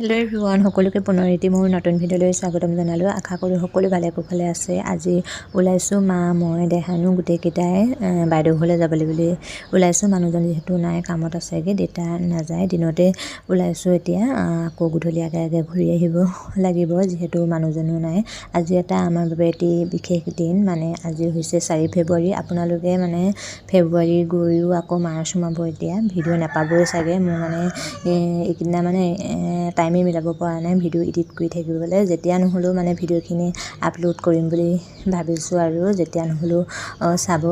Hello' everyone, সকলোকে পুনৰ এটি মোৰ নতুন ভিডিঅ'লৈ স্বাগতম জনালোঁ। আশা কৰোঁ সকলো ভালে কুশলে আছে। আজি ওলাইছোঁ, মা মই দেহানো গোটেইকেইটাই বাইদেউ ঘৰলৈ যাবলৈ বুলি ওলাইছোঁ। মানুহজন যিহেতু নাই, কামত আছেগৈ, দেউতা নাযায়। দিনতে ওলাইছোঁ, এতিয়া আকৌ গধূলি আগে আগে ঘূৰি আহিব লাগিব, যিহেতু মানুহজনো নাই। আজি এটা আমাৰ বাবে এটি বিশেষ দিন, মানে আজি হৈছে 4 ফেব্ৰুৱাৰী। আপোনালোকে মানে ফেব্ৰুৱাৰী গৈও আকৌ মাৰ্চ সোমাব, এতিয়া ভিডিঅ' নাপাবই চাগে। মোৰ মানে এইকেইদিনা মানে টাইমেই মিলাব পৰা নাই ভিডিঅ' এডিট কৰি থাকিবলৈ। যেতিয়া নহ'লেও মানে ভিডিঅ'খিনি আপলোড কৰিম বুলি ভাবিছোঁ, আৰু যেতিয়া নহ'লেও চাব।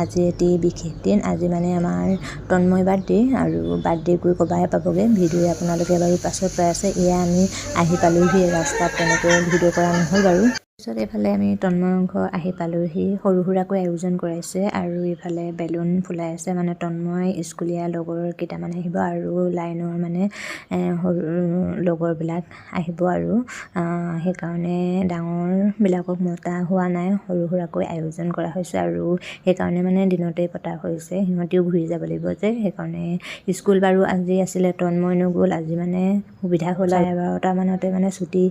আজি এটি বিশেষ দিন, আজি মানে আমাৰ তন্ময় বাৰ্থডে, আৰু বাৰ্থডে গৈ ক'বাই পাবগৈ। ভিডিঅ' আপোনালোকে বাৰু পাছত পাই আছে। এয়া আমি আহি পালোঁহি ৰাস্তাত, তেনেকৈ ভিডিঅ' কৰা নহ'ল বাৰু। তাৰপিছত এইফালে আমি তন্ময় ঘৰ আহি পালোঁহি। সৰু সুৰাকৈ আয়োজন কৰাইছে, আৰু এইফালে বেলুন ফুলাই আছে। মানে তন্ময় স্কুলীয়া লগৰ কেইটামান আহিব, আৰু লাইনৰ মানে সৰু লগৰবিলাক আহিব, আৰু সেইকাৰণে ডাঙৰবিলাকক মতা হোৱা নাই, সৰু সুৰাকৈ আয়োজন কৰা হৈছে। আৰু সেইকাৰণে মানে দিনতেই পতা হৈছে, সিহঁতিও ঘূৰি যাব লাগিব যে, সেইকাৰণে স্কুল বাৰু আজি আছিলে, তন্ময় নগ'ল। আজি মানে সুবিধা হ'ল, 11টামানতে মানে ছুটি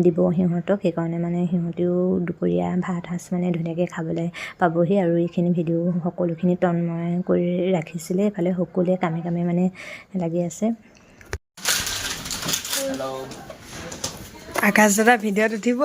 দিব সিহঁতক। সেইকাৰণে মানে সিহঁতেও দুপৰীয়া ভাত সাজ মানে ধুনীয়াকৈ খাবলৈ পাবহি। আৰু এইখিনি ভিডিঅ' সকলোখিনি তন্ময় কৰি ৰাখিছিলে। এইফালে সকলোৱে কামে কামে মানে লাগি আছে। আকাশ দাদা ভিডিঅ'ত উঠিব।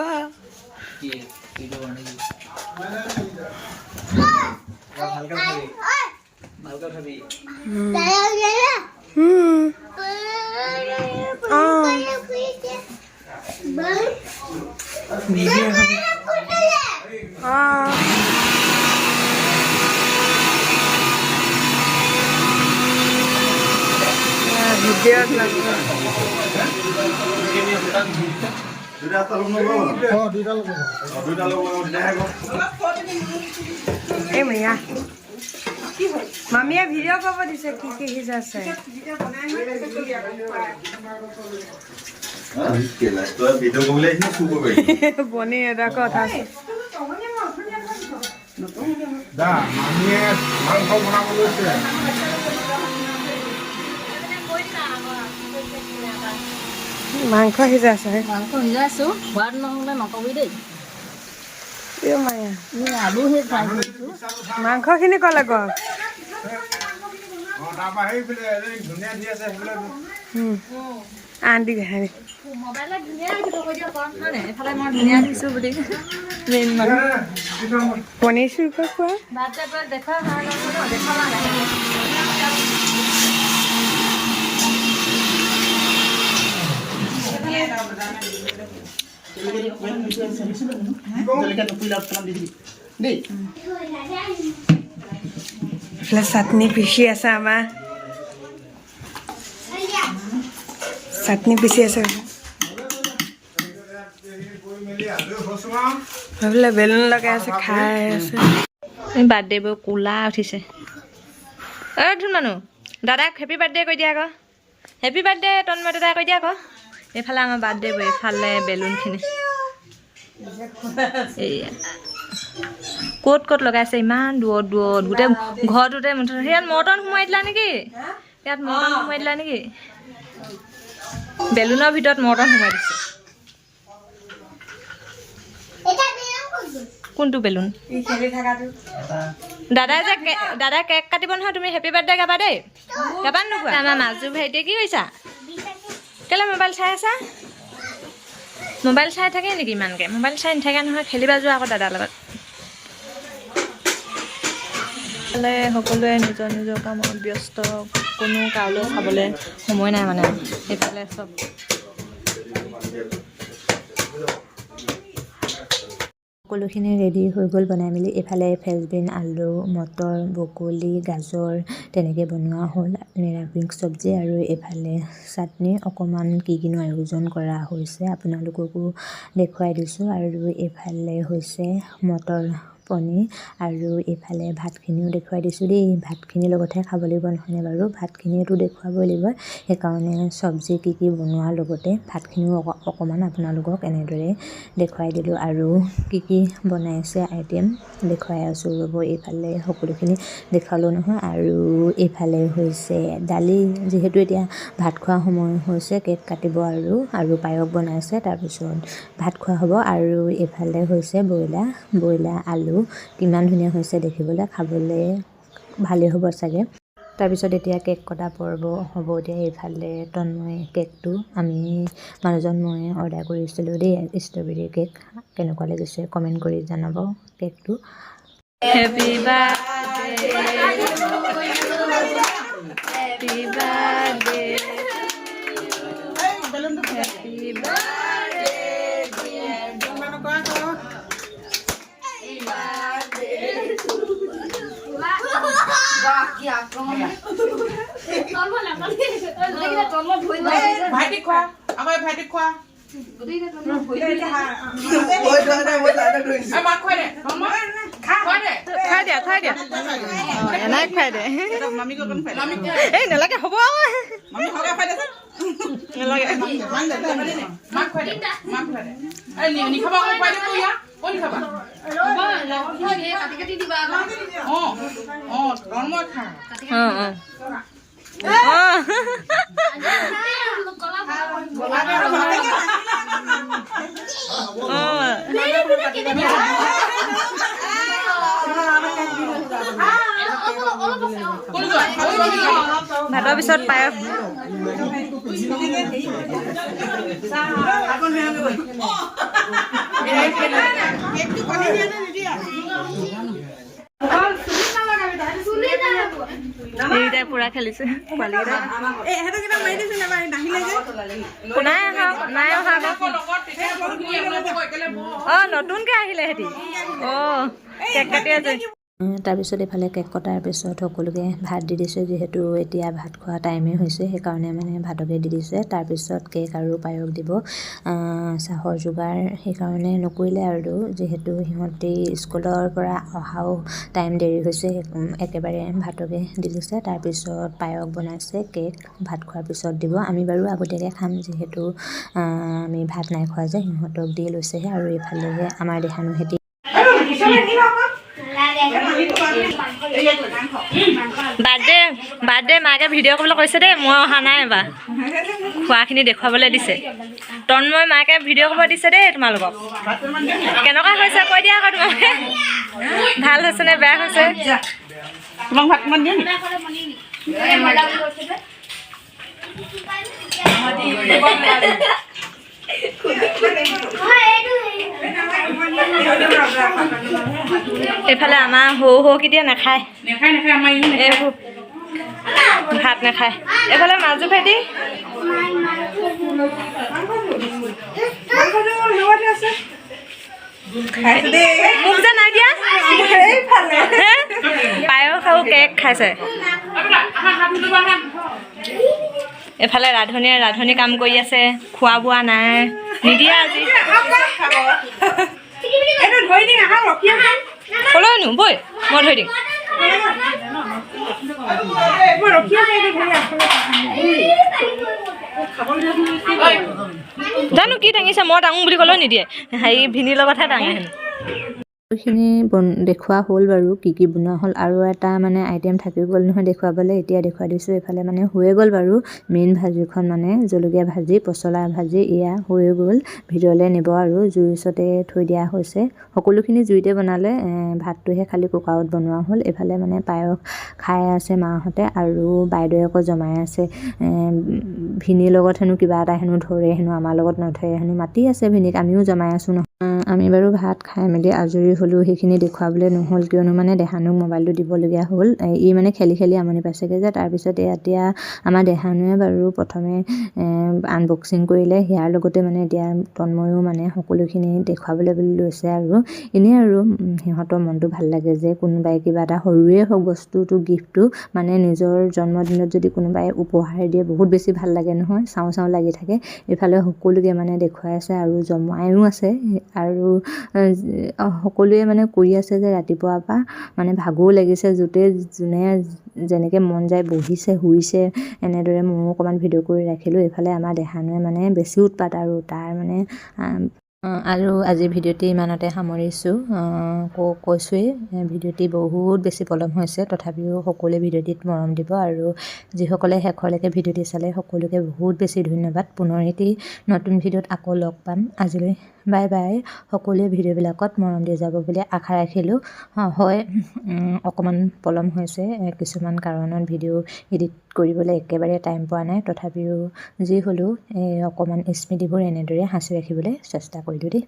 মামীয়ে ভিডিঅ' কৰিব দিছে, কি কি সিজাইছে। বনি এটা কথা আছে। মাংস সিজাইছে, মাংস সিজাইছোঁ। সোৱাদ নহ'লে নকবি দেই। আলুহে ফ্ৰাই কৰিছোঁ। মাংসখিনি ক'লে গ'ল। আন্টি হেৰি মোবাইলত ধুনীয়া দেখিব, কৈ দিয়ক কম হয় নাই, এইফালে মই ধুনীয়া দিছোঁ বুলি মেইন মানুহ পনীৰ চুৰকা খোৱা। বাৰ্থডে দেখা ভাল নহয় ন, দেখাবা নাই। চাটনি পিচি আছে আমাৰ, চাটনি পিচি আছে। ভাবিলে বেলুন লগাই আছে, খাই আছে। বাৰ্থডেবোৰ ক'লা উঠিছে। ধুন মানুহ দাদাক হেপী বাৰ্থডে কৈ দিয়া আকৌ। হেপী বাৰ্থডে তন্ময় দাদা কৈ দিয়া আকৌ। এইফালে আমাৰ বাৰ্থডেবোৰ, এইফালে বেলুনখিনি এইয়া ক'ত ক'ত লগাইছে, ইমান দূৰত দূৰত, গোটেই ঘৰটোতে মুঠতে। ইয়াত মৰ্টন সোমোৱাই দিলা নেকি? ইয়াত মৰ্টন সোমোৱাই দিলা নেকি? বেলুনৰ ভিতৰত মৰ্টন সোমাই দিছে। কোনটো বেলুন? দাদাই কেক কাটিব নহয়, তুমি হেপী বাৰ্থডে গাবা দেই। গাবা নোগোৱা? আমাৰ মাজু ভাইটিয়ে কি কৰিছা? কেলৈ মোবাইল চাই আছা? মোবাইল চাই থাকে নেকি ইমানকৈ? মোবাইল চাই নাথাকে নহয়, খেলিবা যোৱা আকৌ দাদাৰ লগত। সকলোৱে নিজৰ নিজৰ কামত ব্যস্ত, কোনো কাৰোলৈ চাবলৈ সময় নাই মানে। সেইফালে চব সকলোখিনি ৰেডি হৈ গ'ল বনাই মেলি। এইফালে ফ্ৰেঞ্চবিন, আলু, মটৰ, ব্ৰকলি, গাজৰ তেনেকৈ বনোৱা হ'ল নিৰামিষ চব্জি। আৰু এইফালে চাটনি, অকণমান কি কিনো আয়োজন কৰা হৈছে আপোনালোককো দেখুৱাই দিছোঁ। আৰু এইফালে হৈছে মটৰ পনীৰ আৰু এইফালে ভাতখিনিও দেখুৱাই দিছোঁ দেই। ভাতখিনিৰ লগতহে খাব লাগিব নহয়নে বাৰু, ভাতখিনিওতো দেখুৱাবই লাগিব। সেইকাৰণে চব্জি কি কি বনোৱাৰ লগতে ভাতখিনিও অকণমান আপোনালোকক এনেদৰে দেখুৱাই দিলোঁ। আৰু কি কি বনাইছে আইটেম দেখুৱাই আছোঁ ৰ'ব। এইফালে সকলোখিনি দেখুৱালোঁ নহয়। আৰু এইফালে হৈছে দালি, যিহেতু এতিয়া ভাত খোৱা সময় হৈছে, কেক কাটিব আৰু পায়স বনাইছে, তাৰপিছত ভাত খোৱা হ'ব। আৰু এইফালে হৈছে ব্ৰইলাৰ আলু, কিমান ধুনীয়া হৈছে দেখিবলৈ, খাবলৈ ভালেই হ'ব চাগে। তাৰপিছত এতিয়া কেক কটা পৰ্ব হ'ব। এতিয়া এইফালে তন্ময় কেকটো আমি মানুহজন মই অৰ্ডাৰ কৰিছিলোঁ দেই, ষ্ট্ৰবেৰী কেক। কেনেকুৱা লাগিছে কমেণ্ট কৰি জনাব কেকটো। Happy birthday, happy birthday, happy birthday ভাইটি খোৱা, আকৌ ভাইটি খোৱা। খুৱাই দিয়া এনাই খুৱাই দে। এই নালাগে হ'ব নালাগে। ভাতৰ পিছত পায়স। এইকেইটাই পুৰা খেলিছে নাই অহা। নতুনকে আহিলে সিহঁতি। কেক কাটি আছে। তাৰপিছত এইফালে কেক কটাৰ পিছত সকলোকে ভাত দি দিছে, যিহেতু এতিয়া ভাত খোৱা টাইমেই হৈছে, সেইকাৰণে মানে ভাতকে দি দিছে। তাৰপিছত কেক আৰু পায়স দিব, চাহৰ যোগাৰ সেইকাৰণে নকৰিলে আৰু, যিহেতু সিহঁতি স্কুলৰ পৰা অহাও টাইম দেৰি হৈছে, একেবাৰে ভাতকে দি দিছে। তাৰপিছত পায়স বনাইছে, কেক ভাত খোৱাৰ পিছত দিব। আমি বাৰু আগতীয়াকৈ খাম, যিহেতু আমি ভাত নাই খোৱা যে, সিহঁতক দি লৈছেহে। আৰু এইফালেহে আমাৰ দেহানুহেঁতি বাৰ্থডে মাকে ভিডিঅ' কৰিবলৈ কৈছে দেই, মই অহা নাই এবাৰ। খোৱাখিনি দেখুৱাবলৈ দিছে। তন্ময় মাকে ভিডিঅ' কৰিব দিছে দেই তোমালোকক। কেনেকুৱা হৈছে কৈ দিয়া আকৌ তোমালোকে, ভাল হৈছে নে বেয়া হৈছে? তোমাক ভাত কিমান দিয়ে এইফালে আমাৰ সৰু কেতিয়া নাখায়, এইবোৰ ভাত নাখায়। এইফালে মাজু ভাইটি মোক যে নাই দিয়া, পায়স আৰু কেক খাইছে। এইফালে ৰাধনী কাম কৰি আছে, খোৱা বোৱা নাই, নিদিয়ে আজি। ক'লৈনো বৈ, মই ধৰি দিম। জানো কি দাঙিছে, মই দাঙো বুলি ক'লেও নিদিয়ে, হেৰি ভিনিৰ লগতহে দাঙে হেনো। এইখিনি দেখুওৱা হ'ল বাৰু, কি কি বনোৱা হ'ল। আৰু এটা মানে আইটেম থাকি গ'ল নহয় দেখুৱাবলৈ, এতিয়া দেখুৱাই দিছোঁ। এইফালে মানে হৈয়ে গ'ল বাৰু, মেইন ভাজিখন মানে জলকীয়া ভাজি, পচলা ভাজি, এয়া হৈয়ে গ'ল। ভিতৰলৈ নিব আৰু জুইৰ ওচৰতে থৈ দিয়া হৈছে। সকলোখিনি জুইতে বনালে, ভাতটোহে খালি কুকাৰত বনোৱা হ'ল। এইফালে মানে পায়স খাই আছে মাহঁতে, আৰু বাইদেৱে আকৌ জমাই আছে। ভিনিৰ লগত হেনো কিবা এটা হেনো ধৰে হেনো, আমাৰ লগত নধৰে হেনো, মাতি আছে ভিনিক, আমিও জমাই আছোঁ নহয়। আমি বাৰু ভাত খাই মেলি আজৰি হ'লোঁ, সেইখিনি দেখুৱাবলৈ নহ'ল, কিয়নো মানে দেহানুক মোবাইলটো দিবলগীয়া হ'ল। ই মানে খেলি আমনি পাইছেগৈ যে। তাৰপিছত এতিয়া আমাৰ দেহানুৱে বাৰু প্ৰথমে আনবক্সিং কৰিলে, সেয়াৰ লগতে মানে এতিয়া তন্ময়ো মানে সকলোখিনি দেখুৱাবলৈ বুলি লৈছে। আৰু এনেই আৰু সিহঁতৰ মনটো ভাল লাগে যে কোনোবাই কিবা এটা সৰুৱে হওক বস্তুটো, গিফ্টটো মানে নিজৰ জন্মদিনত যদি কোনোবাই উপহাৰ দিয়ে, বহুত বেছি ভাল লাগে নহয়, চাওঁ লাগি থাকে। এইফালে সকলোকে মানে দেখুৱাই আছে আৰু জমায়ো আছে, আৰু সকলোৱে মানে কৰি আছে যে ৰাতিপুৱাৰ পৰা মানে ভাগৰো লাগিছে, যোনে যেনেকৈ মন যায় বহিছে শুইছে। এনেদৰে ময়ো অকণমান ভিডিঅ' কৰি ৰাখিলোঁ। এইফালে আমাৰ দেহানুৱে মানে বেছি উৎপাত আৰু তাৰ মানে আৰু আজিৰ ভিডিঅ'টি ইমানতে সামৰিছোঁ। কৈছোঁৱেই ভিডিঅ'টি বহুত বেছি পলম হৈছে, তথাপিও সকলোৱে ভিডিঅ'টিত মৰম দিব আৰু যিসকলে শেষলৈকে ভিডিঅ'টি চালে সকলোকে বহুত বেছি ধন্যবাদ। পুনৰ এটি নতুন ভিডিঅ'ত আকৌ লগ পাম। আজিলৈ বাই বাই। সকলোৱে ভিডিঅ'বিলাকত মৰম দি যাব বুলি আশা ৰাখিলোঁ। হয়, অকণমান পলম হৈছে, কিছুমান কাৰণত ভিডিঅ' এডিট কৰিবলৈ একেবাৰে টাইম পোৱা নাই। তথাপিও যি হ'লেও অকণমান স্মৃতিবোৰ এনেদৰে সাঁচি ৰাখিবলৈ চেষ্টা কৰিলোঁ দেই।